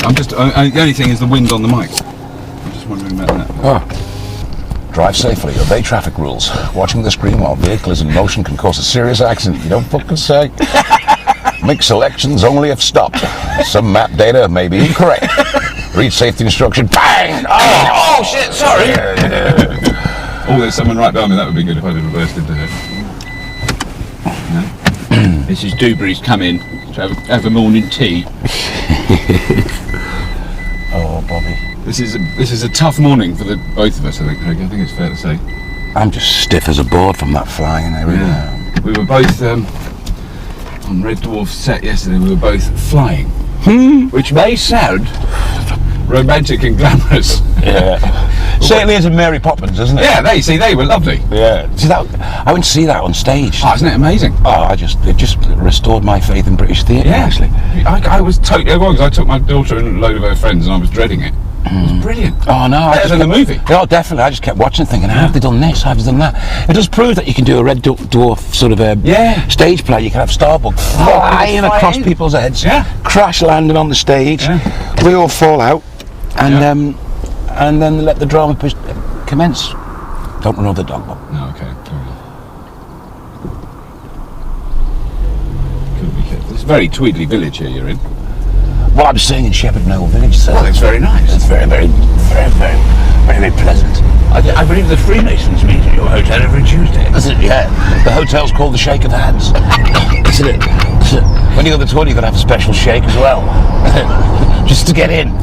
I'm just. The only thing is the wind on the mic. I'm just wondering about that. Oh. Drive safely, obey traffic rules. Watching the screen while vehicle is in motion can cause a serious accident. You don't fucking say. Make selections only if stopped. Some map data may be incorrect. Read safety instruction. Bang! Oh shit, sorry. Oh, there's someone right behind me. That would be good if I did reversed into it. No? This is Dewberry's come in to have a morning tea. Oh, Bobby. This is a tough morning for the both of us, I think, Craig. I think it's fair to say. I'm just stiff as a board from that flying. I really am. We were both on Red Dwarf set yesterday. We were both flying, which may sound romantic and glamorous. Yeah. Certainly is in Mary Poppins, isn't it? Yeah, they were lovely. Yeah. See that? I went to see that on stage. Oh, isn't it amazing? Oh, it just restored my faith in British theatre. Yeah, actually. I was totally because I took my daughter and a load of her friends, and I was dreading it. It was brilliant. Oh no, better than the movie. Oh, definitely. I just kept watching, thinking, how have they done this? How have they done that? It does prove that you can do a Red Dwarf sort of a stage play. You can have Starbug flying across people's heads, crash landing on the stage. Yeah. We all fall out, and then let the drama commence. Don't run over the dog, Bob. No, okay. Couldn't be careful. It's a very Tweedley village here you're in. Well, I'm staying in Shepherd Knoll Village, so it's very nice. It's very, very, very, very, very, very pleasant. I believe the Freemasons meet at your hotel every Tuesday. That's it, yeah. The hotel's called the Shake of Hands. Isn't it? When you go to the tour, you've got to have a special shake as well. Just to get in.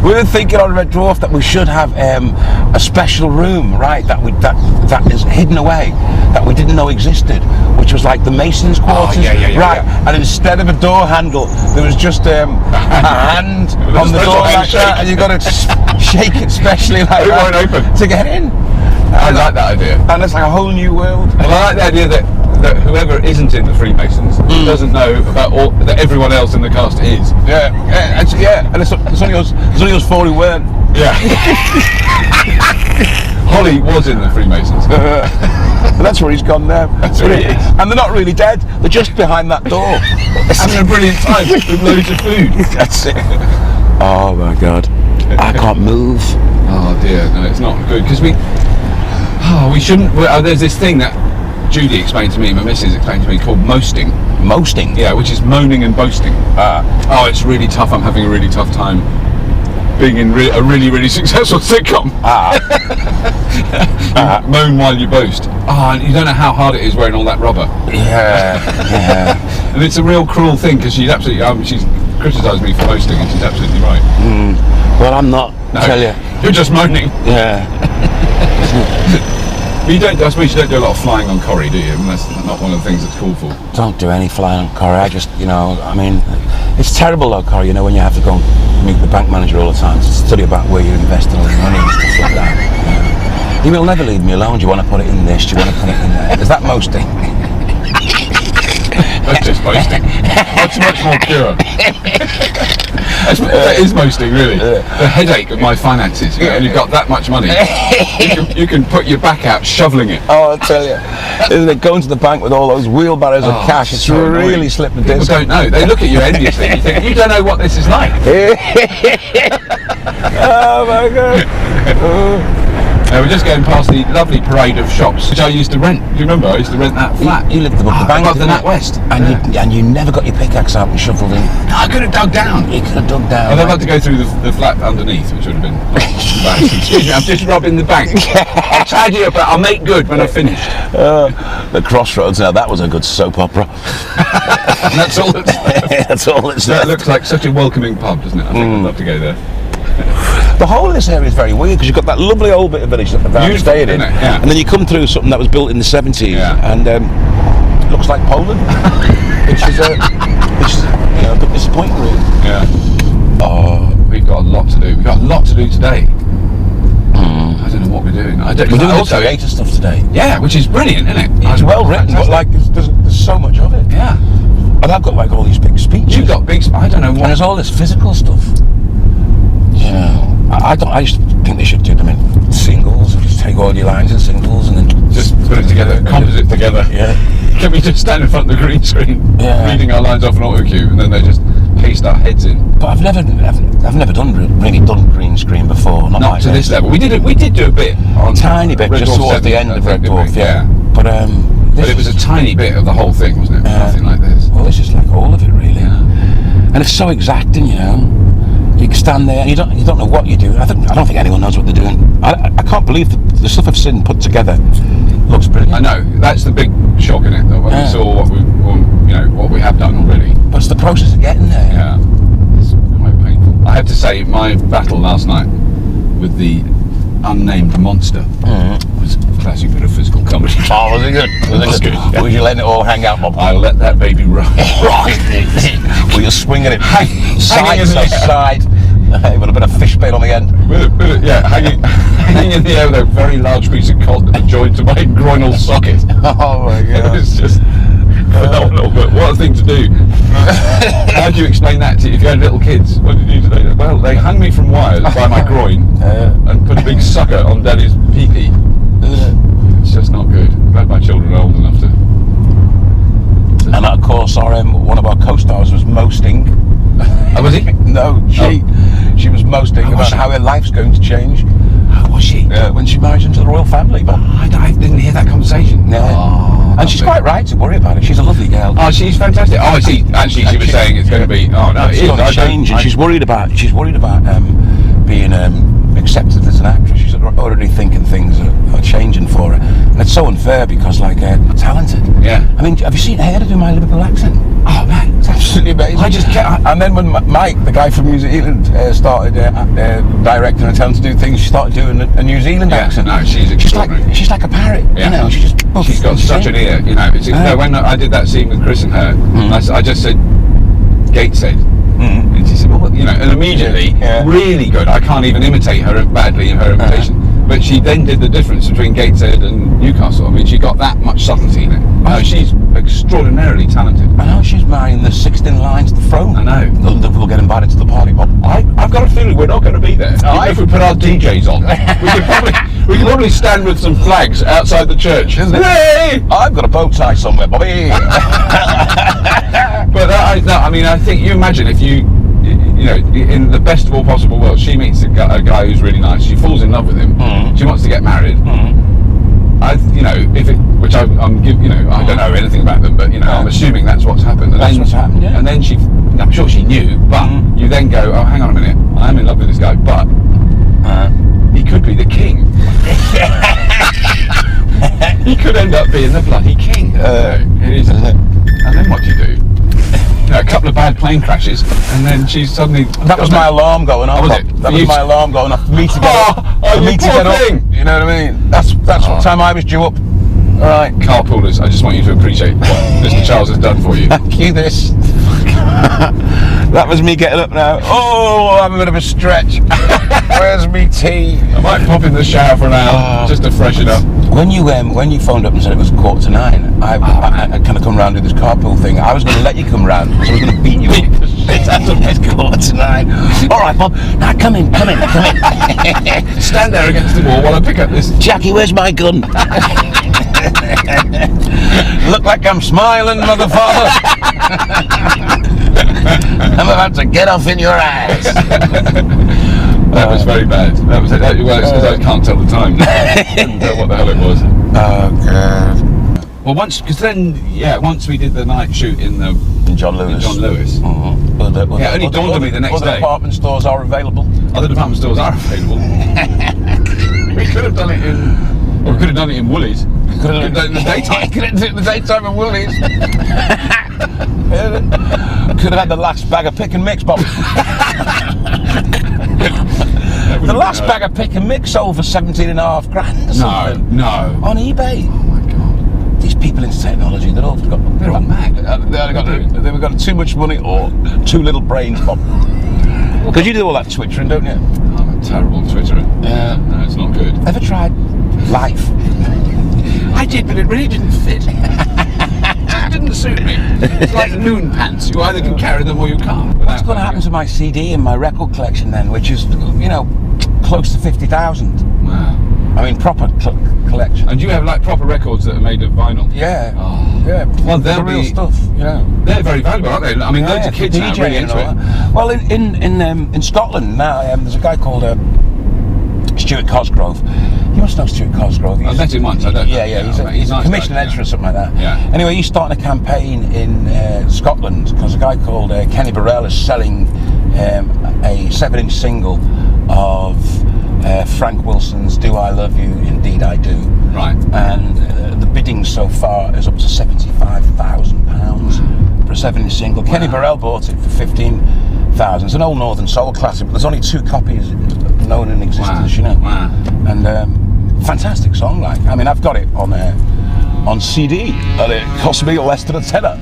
We were thinking on Red Dwarf that we should have a special room, right, that is hidden away, that we didn't know existed, which was like the Masons' quarters, right? And instead of a door handle, there was just a hand on the door like that, and you got to shake it specially like that open to get in. I like that idea. And it's like a whole new world. Well, I like the idea that whoever isn't in the Freemasons doesn't know about that everyone else in the cast is. Yeah, and there's only us four who weren't. Yeah. Holly was in the Freemasons. But that's where he's gone now. That's where he is. And they're not really dead. They're just behind that door. Having a brilliant time with loads of food. That's it. Oh my God. I can't move. Oh dear, no, it's not good because we shouldn't. There's this thing that Judy explained to me, my missus explained to me, called mosting. Mosting? Yeah, which is moaning and boasting. Oh, it's really tough. I'm having a really tough time being in a really, really successful sitcom. Moan while you boast. And you don't know how hard it is wearing all that rubber. Yeah. And it's a real cruel thing because she's absolutely. She's criticised me for boasting, and she's absolutely right. Well, I'm not. No, I tell you. You're just moaning. Yeah. But I suppose you don't do a lot of flying on Corrie, do you? I mean, that's not one of the things that's called for. Don't do any flying on Corrie. I just, I mean, it's terrible though, Corrie, when you have to go and meet the bank manager all the time to study about where you're investing all your money and stuff like that. He will never leave me alone. Do you want to put it in this? Do you want to put it in there? Is that mosting? That's just mosting. That's much more pure. That is mosting, really. The headache of my finances. And you've got that much money. You can put your back out shoveling it. Oh, I'll tell you. Isn't it going to the bank with all those wheelbarrows of cash? It's so really annoying. slipping People disc. don't know. They look at you enviously and you think, you don't know what this is like. Oh my God. We're just going past the lovely parade of shops which I used to rent. Do you remember? I used to rent that flat. You lived above the bank, above the NatWest. And you never got your pickaxe out and shoveled in. No, I could have dug down. You could have dug down. I'd have had to go through the flat underneath, which would have been embarrassing. Excuse me, I'm just robbing the bank. I'll tidy up, I'll make good when I've finished. The Crossroads, now that was a good soap opera. And that's all that's left. That's all that's left. That looks like such a welcoming pub, doesn't it? I think I'd love to go there. The whole of this area is very weird because you've got that lovely old bit of village that the stayed in, yeah. And then you come through something that was built in the 70s, and looks like Poland, which is a bit disappointing, really. Yeah. Oh, we've got a lot to do. We've got a lot to do today. I don't know what we're doing. We're doing the creator stuff today. Yeah, which is brilliant, isn't it? It's well written, but like there's so much of it. Yeah. And I've got like all these big speeches. You've got big. I don't know what. And there's all this physical stuff. Yeah. I just think they should do them in singles. Just take all your lines in singles and then just put it together, composite together. Yeah. Can we just stand in front of the green screen, reading our lines off an auto cue, and then they just paste our heads in? But I've never really done green screen before. Not like to this level. We did do a bit on tiny bit, Red just Dwarf towards the 7, end of Red Dwarf. Yeah. But But it was a tiny bit of the whole thing, wasn't it? Nothing like this. Well, it's just like all of it, really. Yeah. And it's so exacting, you know. You can stand there and you don't know what you do. I don't think anyone knows what they're doing. I can't believe the stuff I've seen put together looks brilliant. I know, that's the big shock in it, though, when we saw what we have done already. But it's the process of getting there. Yeah, it's quite painful. I have to say, my battle last night with the unnamed monster was a classic bit of physical comedy. Oh, was it good? Was it good? Yeah. Or was you letting it all hang out, Bob? I let that baby roll. Well, you're swinging it side in the to air. side with a bit of fish bait on the end. Hanging in the air with a very large piece of cod that was joined to my groinal socket. Oh my It god. was just phenomenal, but what a thing to do. How do you explain that to if you had little kids? What did you do today? Well, they hung me from wires by my groin and put a big sucker on Daddy's pee-pee. It's just not good. Glad my children are old enough to. And of course, one of our co-stars was moasting. Oh, was he? No, she was moasting about how her life's going to change. Oh, was she? When she marries into the royal family, Bob. I didn't hear that conversation. Yeah. Oh, And she's quite right to worry about it. She's a lovely girl. Oh, she's fantastic. Oh, I see. Actually, she was saying it's going to be. Oh no, It's going to change, and she's worried about being accepted as an actress. She's already thinking things are changing for her, and it's so unfair because talented. Yeah. I mean, have you seen her to do my Liverpool accent? Oh man, It's absolutely amazing. I just can't. And then when Mike, the guy from New Zealand, started directing and telling her to do things, she started doing a New Zealand accent. No, she's extraordinary. She's like a parrot. Yeah. You know, She's got such an ear, you know. No, when I did that scene with Chris and her, I just said, Gateshead. And she said, well, you know, and immediately, really good. I can't even imitate her badly in her imitation. But she then did the difference between Gateshead and Newcastle. I mean, she got that much subtlety in it. No, she's extraordinarily talented. I know she's marrying the 16 lines to the throne. I know. We'll get invited to the party, Bob. I've got a feeling we're not going to be there. Even if we put our DJs on, we could probably stand with some flags outside the church. Isn't it? Hey! I've got a bow tie somewhere, Bobby. But I mean, I think you imagine if you know, in the best of all possible worlds, she meets a guy who's really nice. She falls in love with him. She wants to get married. Which I'm you know, I don't know anything about them, but you know, I'm assuming that's what's happened. And That's what's happened, yeah. And then I'm sure she knew, but you then go, oh, hang on a minute, I am in love with this guy, but he could be the king. He could end up being the bloody king. It is, isn't it? And then what do you do? You know, a couple of bad plane crashes, and then she's suddenly. That was my alarm going off. Oh, was it? That was my alarm going off for me to get up. For me to get up. You know what I mean? That's what time I was due up. All right, Carpoolers, I just want you to appreciate what Mr. Charles has done for you. Thank you. This. That was me getting up now. Oh, I'm a bit of a stretch. Where's me tea? I might pop in the shower for an hour just to freshen up. When you phoned up and said it was 9:15, I kind of come round to this carpool thing. I was going to let you come round, so I was going to beat you up. It's 9:15. All right, Bob. Now come in. Stand there against the wall while I pick up this. Jackie, where's my gun? Look like I'm smiling, mother father. I'm about to get off in your eyes. That was very bad. That was well, it's because I can't tell the time. I couldn't tell what the hell it was. Oh god. Well, once we did the night shoot in John Lewis. Yeah, it only dawned on me the next other day. department stores are available. Other department stores are available. We could have done it in Woolies. Could have done it in the daytime. Could have done it in the daytime in Woolies. Could have had the last bag of pick and mix, Bob. The last bag of pick and mix sold for 17.5 grand or something. No. On eBay. Oh my god. They're people into technology, they're all mad. They've got too much money or too little brains, Bob. Because you do all that twittering, don't you? I'm a terrible twitterer. Yeah. No, it's not good. Ever tried life? I did, but it really didn't fit. It didn't suit me. It's like noon pants. You either can carry them or you can't. What's going to happen to my CD and my record collection then, which is, you know, close to 50,000? Wow. I mean, proper collection. And you have like proper records that are made of vinyl? Yeah. Oh. Yeah. Well, they'll the real be stuff, you know. They're very valuable, aren't they? I mean, loads of kids now are really into it. Well, in Scotland now, there's a guy called Stuart Cosgrove. You must know Stuart Cosgrove. I met him once. I don't know. Yeah. He's a nice commissioned guy, editor or something like that. Yeah. Anyway, he's starting a campaign in Scotland because a guy called Kenny Burrell is selling a 7-inch single of Frank Wilson's "Do I Love You, Indeed I Do." Right. And the bidding so far is up to £75,000 for a 7-inch single. Wow. Kenny Burrell bought it for 15,000. It's an old Northern Soul classic, but there's only 2 copies known in existence. Wow. You know. Wow. And fantastic song, like. I mean, I've got it on CD, and it cost me less than a tenner.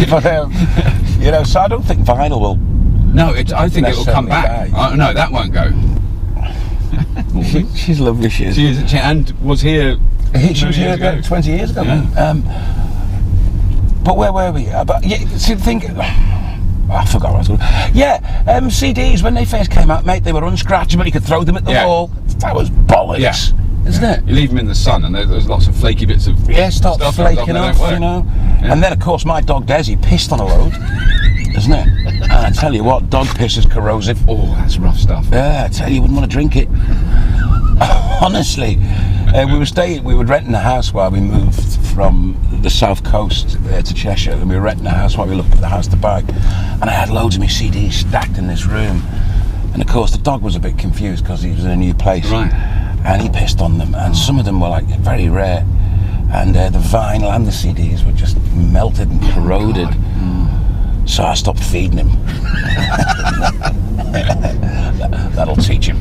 But you know, so I don't think vinyl will. No, I think it will come back. No, that won't go. She's lovely. She is. And was here. She was here about 20 years ago. Yeah. But where were we? But yeah, see, think. I forgot what I was going to. Yeah, CDs when they first came out, mate, they were unscratchable. You could throw them at the wall. That was bollocks, isn't it? You leave them in the sun, and there's lots of flaky bits of start stuff flaking off, you know. Yeah. And then, of course, my dog Desi pissed on a load, isn't it? And I tell you what, dog piss is corrosive. Oh, that's rough stuff. Yeah, I tell you, wouldn't want to drink it. Honestly, we were renting a house while we moved from the south coast to Cheshire, and we were renting a house while we looked at the house to buy. And I had loads of my CDs stacked in this room. And of course, the dog was a bit confused because he was in a new place. Right. And he pissed on them, and some of them were like very rare. And the vinyl and the CDs were just melted and corroded. So I stopped feeding him. That'll teach him.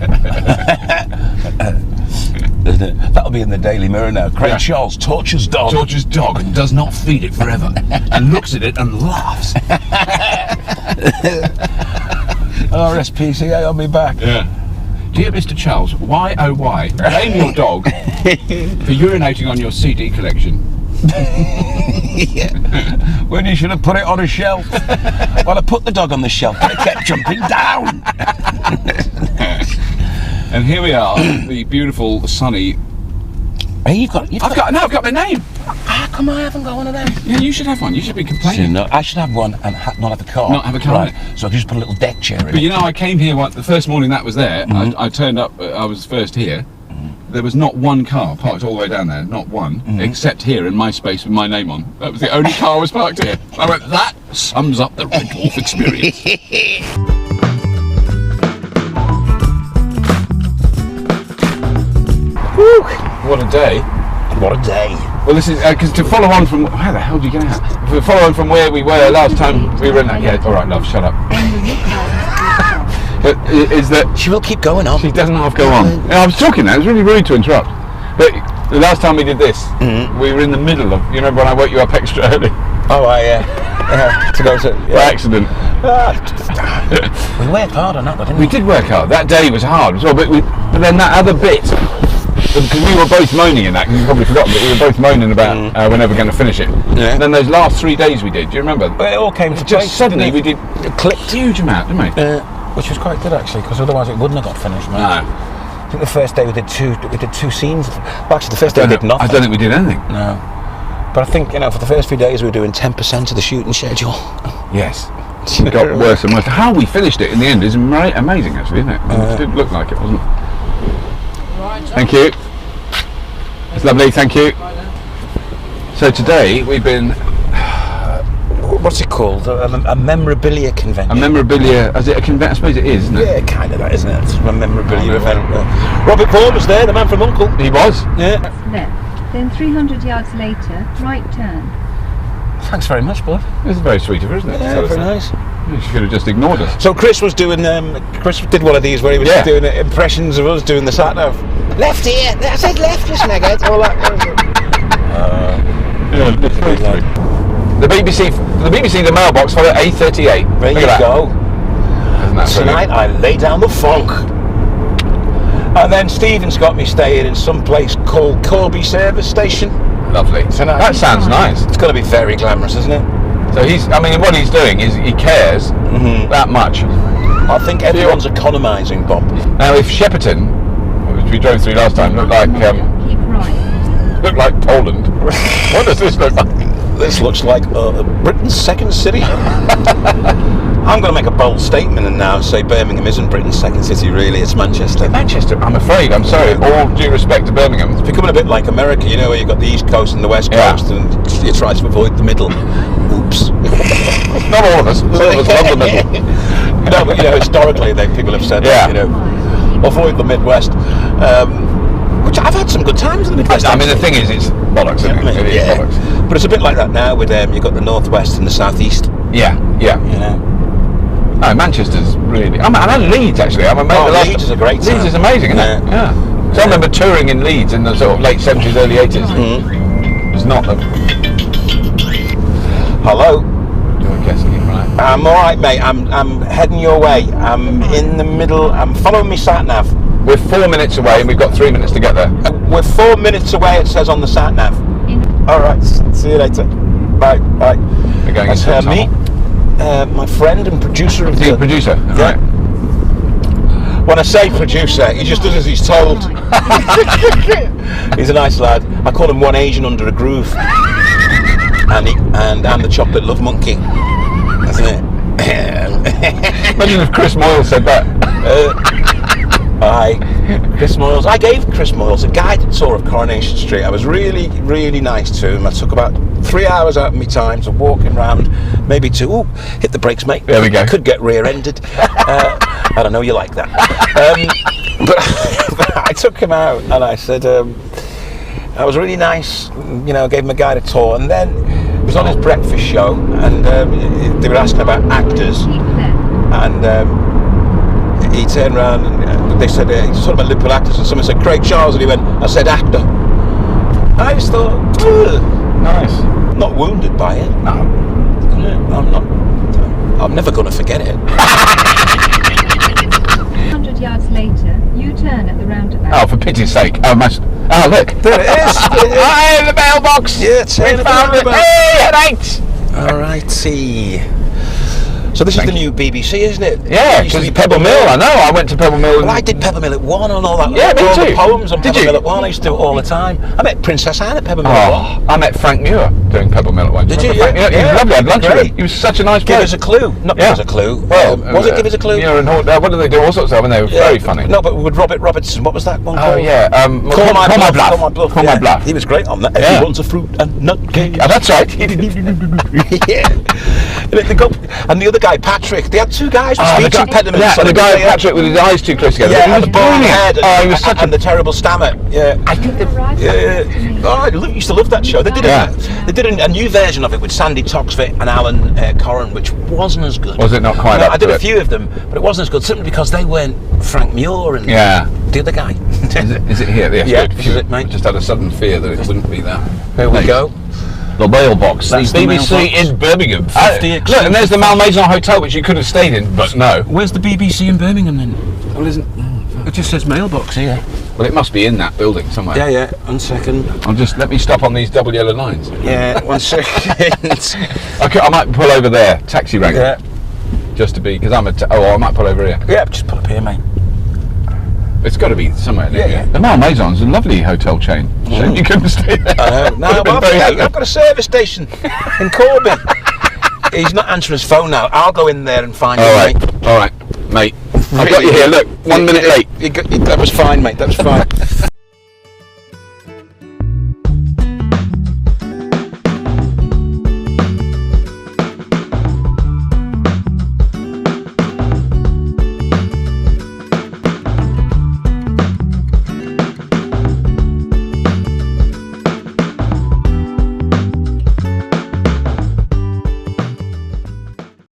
That'll be in the Daily Mirror now. Craig Charles tortures dog. Tortures dog and does not feed it forever. And looks at it and laughs. RSPCA on me back. Yeah. Dear Mr. Charles, why oh why? Blame your dog for urinating on your CD collection. When you should have put it on a shelf. Well, I put the dog on the shelf, but it kept jumping down. And here we are, the beautiful, sunny. Hey, I've got my name. How come I haven't got one of them? Yeah, you should have one. You should be complaining. No, I should have one and not have a car. Not have a car. Right. So I could just put a little deck chair in it. But you know, I came here the first morning that was there. I turned up. I was first here. There was not one car parked all the way down there. Not one, except here in my space with my name on. That was the only car was parked here. I went. That sums up the Red Dwarf experience. Woo! What a day! What a day! Well, this is because to follow on from where the hell did you get out? To follow on from where we were last time we were in that. Yeah, all right, love, shut up. But is that she will keep going on? She doesn't half go on. I was talking there. It was really rude to interrupt. But the last time we did this, we were in the middle of. You remember when I woke you up extra early? Oh, to go to by accident. We worked hard on that, didn't we? We did work hard. That day was hard as well. But then that other bit. Because we were both moaning in that, because you probably forgot, but we were both moaning about we're never going to finish it. Yeah. And then those last 3 days we did, do you remember? But it all came to just suddenly we did it clicked a huge amount, didn't we? Which was quite good actually, because otherwise it wouldn't have got finished, man. No. I think the first day we did two scenes. Well, actually, the first day we did nothing. I don't think we did anything. No. But I think, for the first few days we were doing 10% of the shooting schedule. Yes. It got worse and worse. How we finished it in the end is amazing, actually, isn't it? It didn't look like it, wasn't it? Right. Thank you. It's lovely, thank you. So today we've been. What's it called? A memorabilia convention. A memorabilia, is it a convention? I suppose it is, isn't it? Yeah, kind of that, isn't it? It's a memorabilia event. Robert Paul was there, the man from Uncle. He was? Yeah. Left, then 300 yards later, right turn. Thanks very much, bud. It's very sweet of her, isn't it? Yeah, very nice. She could have just ignored us. So Chris was doing, Chris did one of these where he was doing impressions of us doing the sat-nav. Left here, I said left, you snaghead. All that. The BBC, the mailbox for A38. There you go. Isn't that Tonight I lay down the funk. And then Stephen's got me staying in some place called Corby Service Station. Lovely. Tonight. That sounds nice. It's got to be very glamorous, isn't it? So what he's doing is he cares that much. I think everyone's economising, Bob. Now, if Shepperton, which we drove through last time, looked like Keep right. Poland, what does this look like? This looks like Britain's second city. I'm going to make a bold statement and now say Birmingham isn't Britain's second city, really. It's Manchester. Manchester, I'm afraid. I'm sorry. All due respect to Birmingham. It's becoming a bit like America, you know, where you've got the East Coast and the West Coast, and you try to avoid the middle. Oops. Not all of us. Some of us love the middle. No, but, you know, historically, people have said that, you know, avoid the Midwest. Which I've had some good times in the Midwest. I mean, the thing is, it's bollocks, isn't it? It is bollocks. But it's a bit like that now with you've got the Northwest and the Southeast. Yeah. You know. No, Manchester's really... I mean Leeds, actually. Leeds is a great town. Leeds is amazing, isn't it? Yeah. So I remember touring in Leeds in the sort of late 70s, early 80s. It's not a... Hello? You're guessing it, right? I'm alright, mate. I'm heading your way. I'm in the middle. I'm following me sat-nav. We're 4 minutes away and we've got 3 minutes to get there. We're 4 minutes away, it says on the sat-nav. Alright, see you later. Bye. We're going That's into me. My friend and producer of the producer. Yeah. Right. When I say producer, he just does as he's told. He's a nice lad. I call him one Asian under a groove. And I'm the chocolate love monkey. Isn't it? Imagine if Chris Moyle said that. Chris Moyles. I gave Chris Moyles a guided tour of Coronation Street. I was really, really nice to him. I took about 3 hours out of my time to walking around, maybe to hit the brakes, mate. There we go. Could get rear-ended. I don't know you like that. But I took him out and I said, I was really nice. You know, gave him a guided tour, and then it was on his breakfast show, and they were asking about actors, and he turned around and they said he's talking about Liverpool actors, and someone said Craig Charles, and he went, I said actor. I just thought, nice. I'm not wounded by it. No. I'm never going to forget it. 100 yards later, U-turn at the roundabout. Oh, for pity's sake. Oh, look. There it is. Hi, the mailbox. Yeah, We found it. Hey, at 8. Alrighty. So this is the new BBC, isn't it? Yeah, because Pebble Mill. I know. I went to Pebble Mill. Well, I did Pebble Mill at 1 and all that. Yeah, me all too. the poems on Did Pebble you? Mill at 1. I used to do it all the time. I met Princess Anne at Pebble Mill at 1. I met Frank Muir doing Pebble Mill at 1. Did you? Frank? Yeah. He was lovely. I had lunch with Great. him. He was such a nice Give bloke. us a clue. Not give us a clue. Well, was it Give us a clue? Muir and what did they do? All sorts of stuff, and they were very funny. No, but with Robert Robertson, what was that one Oh called? yeah. Call my bluff. Call my bluff. He was great on that. Yeah. Everyone's a fruit and nut cake. Oh, that's right. Yeah. And the other guy, Patrick. They had two guys with speech impediments. Yeah, and the guy Patrick with his eyes too close together. Yeah, he and was the bald head. He was such and the terrible stammer. Yeah. I think I used to love that show. They did a new version of it with Sandy Toxvit and Alan Corran, which wasn't as good. Was it not quite? I did a few of them, but it wasn't as good simply because they weren't Frank Muir and the other guy. Is it here? Yes, Yeah, good. this is it, mate. I just had a sudden fear that it wouldn't be that. Here we go. The mailbox. That's the BBC mailbox. in Birmingham. 50 Look, and there's the Malmaison Hotel, which you could have stayed in, but no. Where's the BBC in Birmingham then? Well, isn't? It just says mailbox here. Well, it must be in that building somewhere. Yeah. 1 second. Let me stop on these double yellow lines. Yeah, 1 second. I might pull over there, taxi rank. Yeah. Just to be, because I might pull over here. Yeah, just pull up here, mate. It's got to be somewhere near Yeah. here. The Malmaison's a lovely hotel chain. Shame you couldn't stay there. No, I've got a service station in Corby. He's not answering his phone now. I'll go in there and find him, mate. All right, mate. I've got you here. Look, 1 minute late. That was fine, mate. That was fine.